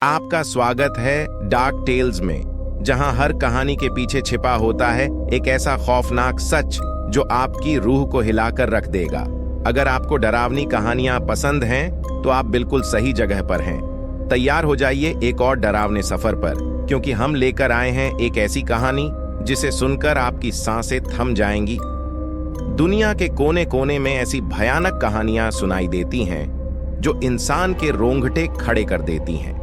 आपका स्वागत है डार्क टेल्स में, जहां हर कहानी के पीछे छिपा होता है एक ऐसा खौफनाक सच जो आपकी रूह को हिलाकर रख देगा। अगर आपको डरावनी कहानियां पसंद हैं, तो आप बिल्कुल सही जगह पर हैं। तैयार हो जाइए एक और डरावने सफर पर, क्योंकि हम लेकर आए हैं एक ऐसी कहानी जिसे सुनकर आपकी सांसें थम जाएंगी। दुनिया के कोने कोने में ऐसी भयानक कहानियां सुनाई देती हैं जो इंसान के रोंगटे खड़े कर देती हैं।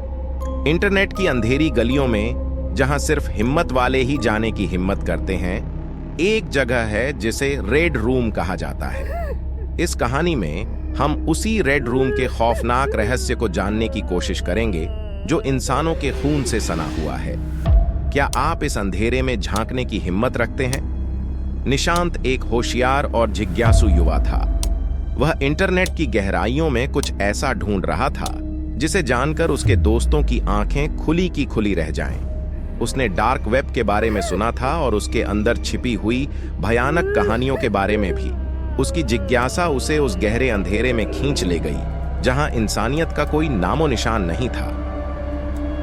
इंटरनेट की अंधेरी गलियों में, जहां सिर्फ हिम्मत वाले ही जाने की हिम्मत करते हैं, एक जगह है जिसे रेड रूम कहा जाता है। इस कहानी में हम उसी रेड रूम के खौफनाक रहस्य को जानने की कोशिश करेंगे जो इंसानों के खून से सना हुआ है। क्या आप इस अंधेरे में झांकने की हिम्मत रखते हैं? निशांत एक होशियार और जिज्ञासु युवा था। वह इंटरनेट की गहराइयों में कुछ ऐसा ढूंढ रहा था जिसे जानकर उसके दोस्तों की आंखें खुली की खुली रह जाएं। उसने डार्क वेब के बारे में सुना था और उसके अंदर छिपी हुई भयानक कहानियों के बारे में भी। उसकी जिज्ञासा उसे उस गहरे अंधेरे में खींच ले गई जहां इंसानियत का कोई नामो निशान नहीं था।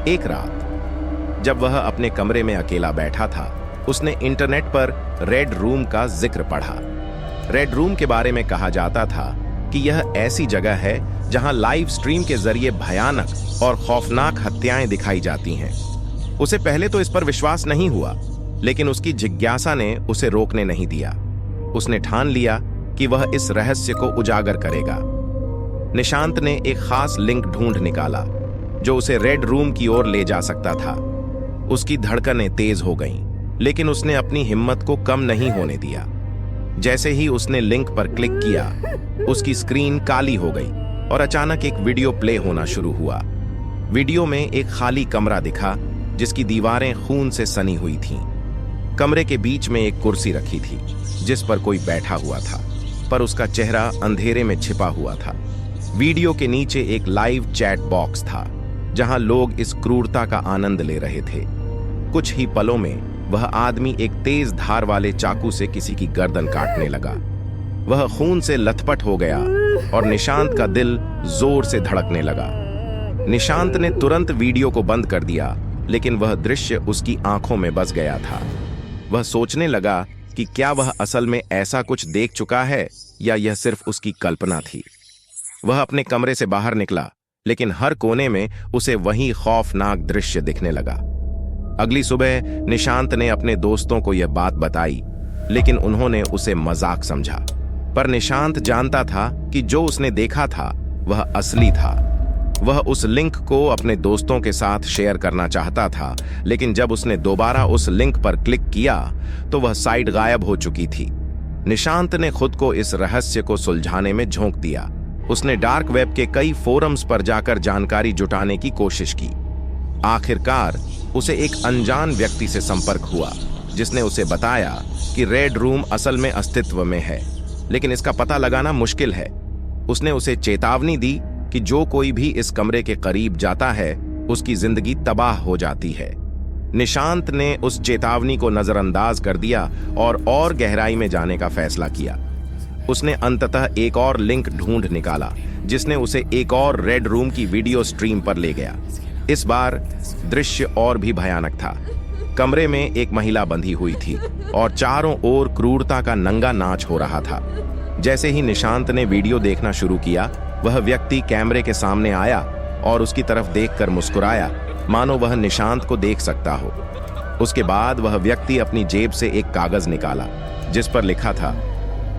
एक रात जब वह अपने कमरे में अकेला बैठा था, उसने इंटरनेट पर रेड रूम का जिक्र पढ़ा। रेड रूम के बारे में कहा जाता था कि यह ऐसी जगह है जहां लाइव स्ट्रीम के जरिए भयानक और खौफनाक हत्याएं दिखाई जाती हैं। उसे पहले तो इस पर विश्वास नहीं हुआ, लेकिन उसकी जिज्ञासा ने उसे रोकने नहीं दिया। उसने ठान लिया कि वह इस रहस्य को उजागर करेगा। निशांत ने एक खास लिंक ढूंढ निकाला जो उसे रेड रूम की ओर ले जा सकता था। उसकी धड़कनें तेज हो गईं, लेकिन उसने अपनी हिम्मत को कम नहीं होने दिया। जैसे ही उसने लिंक पर क्लिक किया, उसकी स्क्रीन काली हो गई और अचानक एक वीडियो प्ले होना शुरू हुआ। वीडियो में एक खाली कमरा दिखा जिसकी दीवारें खून से सनी हुई थीं। कमरे के बीच में एक कुर्सी रखी थी जिस पर कोई बैठा हुआ था, पर उसका चेहरा अंधेरे में छिपा हुआ था। वीडियो के नीचे एक लाइव चैट बॉक्स था जहां लोग इस क्रूरता का आनंद ले रहे थे। कुछ ही पलों में वह आदमी एक तेज धार वाले चाकू से किसी की गर्दन काटने लगा। वह खून से लथपथ हो गया और निशांत का दिल जोर से धड़कने लगा। निशांत ने तुरंत वीडियो को बंद कर दिया, लेकिन वह दृश्य उसकी आंखों में बस गया था। वह सोचने लगा कि क्या वह असल में ऐसा कुछ देख चुका है या यह सिर्फ उसकी कल्पना थी। वह अपने कमरे से बाहर निकला, लेकिन हर कोने में उसे वही खौफनाक दृश्य दिखने लगा। अगली सुबह निशांत ने अपने दोस्तों को यह बात बताई, लेकिन उन्होंने उसे मजाक समझा। पर निशांत जानता था कि जो उसने देखा था वह असली था। वह उस लिंक को अपने दोस्तों के साथ शेयर करना चाहता था, लेकिन जब उसने दोबारा उस लिंक पर क्लिक किया तो वह साइट गायब हो चुकी थी। निशांत ने खुद को इस रहस्य को सुलझाने में झोंक दिया। उसने डार्क वेब के कई फोरम्स पर जाकर जानकारी जुटाने की कोशिश की। आखिरकार उसे एक अनजान व्यक्ति से संपर्क हुआ जिसने उसे बताया कि रेड रूम असल में अस्तित्व में है, लेकिन इसका पता लगाना मुश्किल है। उसने उसे चेतावनी दी कि जो कोई भी इस कमरे के करीब जाता है उसकी जिंदगी तबाह हो जाती है। निशांत ने उस चेतावनी को नजरअंदाज कर दिया और गहराई में जाने का फैसला किया। उसने अंततः एक और लिंक ढूंढ निकाला जिसने उसे एक और रेड रूम की वीडियो स्ट्रीम पर ले गया। इस बार दृश्य और भी भयानक था। कमरे में एक महिला बंधी हुई थी और चारों ओर क्रूरता का नंगा नाच हो रहा था। जैसे ही निशांत ने वीडियो देखना शुरू किया, वह व्यक्ति कैमरे के सामने आया और उसकी तरफ देखकर मुस्कुराया, मानो वह निशांत को देख सकता हो। उसके बाद वह व्यक्ति अपनी जेब से एक कागज निकाला जिस पर लिखा था,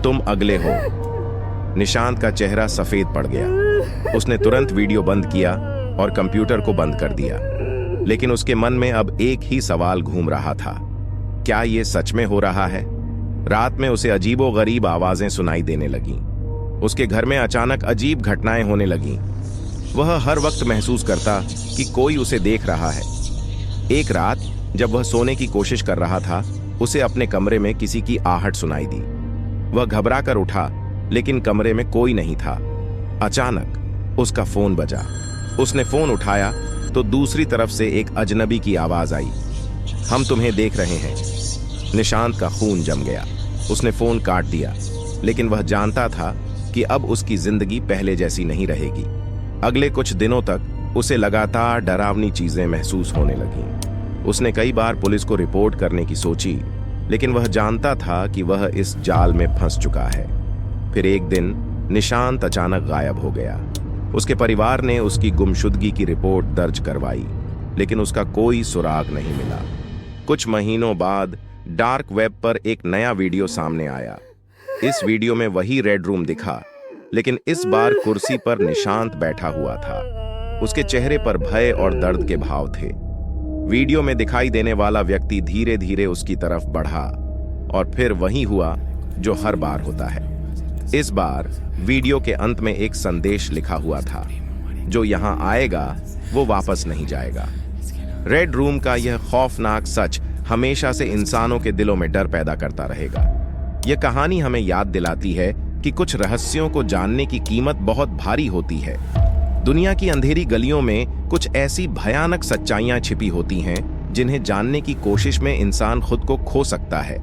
तुम अगले हो। निशांत का चेहरा सफेद पड़ गया। उसने तुरंत वीडियो बंद किया और कंप्यूटर को बंद कर दिया, लेकिन उसके मन में अब एक ही सवाल घूम रहा था, क्या ये सच में हो रहा है? रात में उसे अजीबोगरीब आवाजें सुनाई देने लगीं। उसके घर में अचानक अजीब घटनाएं होने लगीं। वह हर वक्त महसूस करता कि कोई उसे देख रहा है। एक रात जब वह सोने की कोशिश कर रहा था, उसे अपने कमरे में किसी की आहट सुनाई दी। वह घबरा कर उठा, लेकिन कमरे में कोई नहीं था। अचानक उसका फोन बजा। उसने फोन उठाया तो दूसरी तरफ से एक अजनबी की आवाज आई, हम तुम्हें देख रहे हैं। निशांत का खून जम गया। उसने फोन काट दिया, लेकिन वह जानता था कि अब उसकी जिंदगी पहले जैसी नहीं रहेगी। अगले कुछ दिनों तक उसे लगातार डरावनी चीजें महसूस होने लगीं। उसने कई बार पुलिस को रिपोर्ट करने की सोची, लेकिन वह जानता था कि वह इस जाल में फंस चुका है। फिर एक दिन निशांत अचानक गायब हो गया। उसके परिवार ने उसकी गुमशुदगी की रिपोर्ट दर्ज करवाई, लेकिन उसका कोई सुराग नहीं मिला। कुछ महीनों बाद डार्क वेब पर एक नया वीडियो सामने आया। इस वीडियो में वही रेड रूम दिखा, लेकिन इस बार कुर्सी पर निशांत बैठा हुआ था। उसके चेहरे पर भय और दर्द के भाव थे। वीडियो में दिखाई देने वाला व्यक्ति धीरे धीरे उसकी तरफ बढ़ा, और फिर वही हुआ जो हर बार होता है। इस बार वीडियो के अंत में एक संदेश लिखा हुआ था, जो यहां आएगा वो वापस नहीं जाएगा। रेड रूम का यह खौफनाक सच हमेशा से इंसानों के दिलों में डर पैदा करता रहेगा। यह कहानी हमें याद दिलाती है कि कुछ रहस्यों को जानने की कीमत बहुत भारी होती है। दुनिया की अंधेरी गलियों में कुछ ऐसी भयानक सच्चाइयां छिपी होती हैं जिन्हें जानने की कोशिश में इंसान खुद को खो सकता है।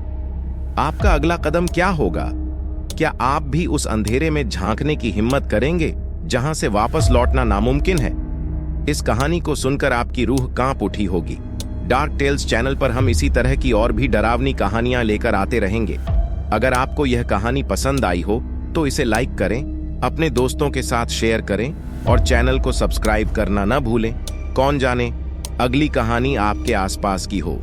आपका अगला कदम क्या होगा? क्या आप भी उस अंधेरे में झांकने की हिम्मत करेंगे जहां से वापस लौटना नामुमकिन है? इस कहानी को सुनकर आपकी रूह कांप उठी होगी। डार्क टेल्स चैनल पर हम इसी तरह की और भी डरावनी कहानियां लेकर आते रहेंगे। अगर आपको यह कहानी पसंद आई हो तो इसे लाइक करें, अपने दोस्तों के साथ शेयर करें और चैनल को सब्सक्राइब करना न भूलें। कौन जाने अगली कहानी आपके आसपास की हो।